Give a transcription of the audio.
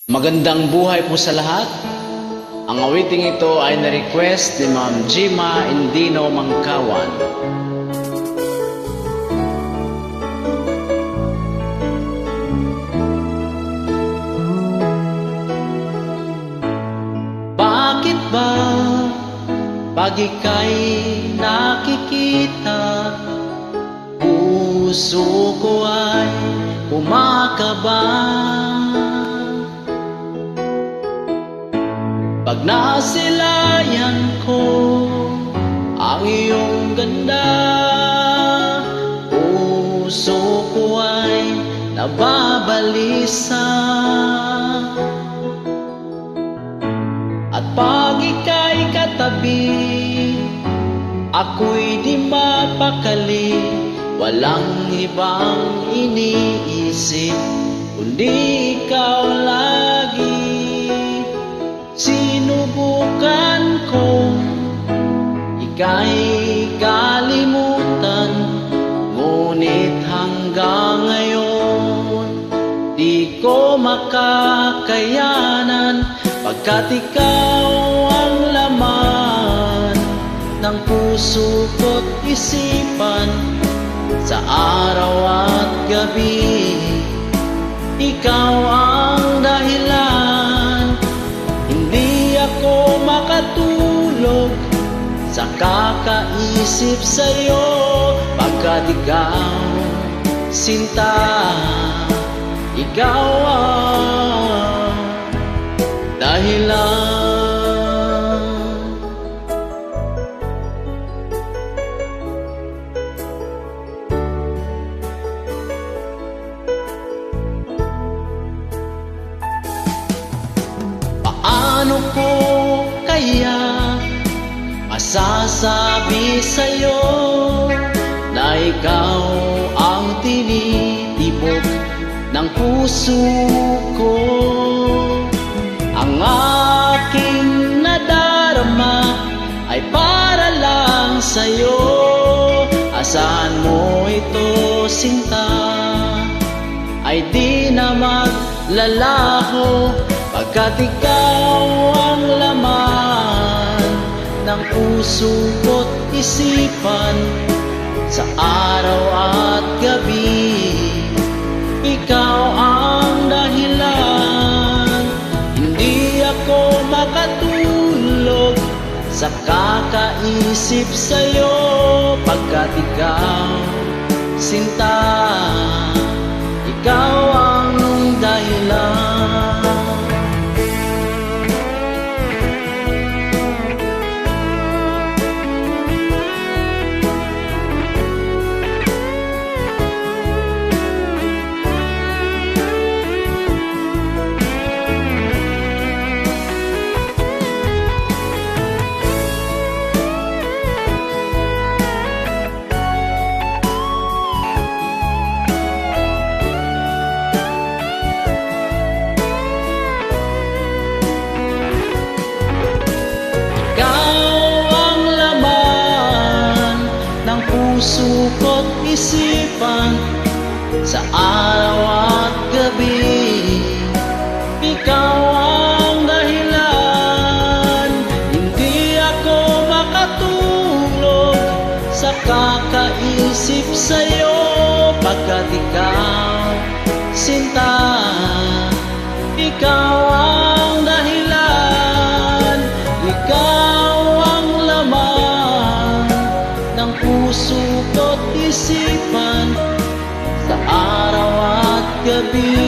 Magandang buhay po sa lahat. Ang awiting ito ay na-request ni Ma'am Jima Indino Mangkawan. Bakit ba pag ika'y nakikita, puso ko ay kumakaba? Pag nasilayan ko ang iyong ganda, puso ko ay nababalisa. At pag ika'y katabi, ako'y di mapakali. Walang ibang iniisip kundi ikaw lagi. Sinubukan kong ika'y kalimutan, ngunit hanggang ngayon di ko makakayanan, pagkat ikaw ang laman ng puso ko't isipan. Sa araw at gabi, ikaw ang dahilan. Hindi ako makatulog sa kakaisip sa'yo, pagkat ikaw, sinta, ikaw ang dahilan. Paano ko kaya masasabi sa'yo na ikaw ang tinitibok ng puso ko? Ang aking nadarama ay para lang sa'yo. Asahan mo ito, sinta, ay di na maglalaho, pagkat ikaw ang laman ng puso ko't isipan. Sa araw at gabi, ikaw ang dahilan. Hindi ako makatulog sa kakaisip sa'yo, pagkat ikaw, sinta, ikaw ang dahilan. Puso ko't isipan, sa araw at gabi, ikaw ang dahilan. Hindi ako makatulog sa kakaisip sa'yo, pagkat ikaw, sinta, ikaw ang dahilan. Ikaw ang laman ng puso ko't isipan, sa araw at gabi.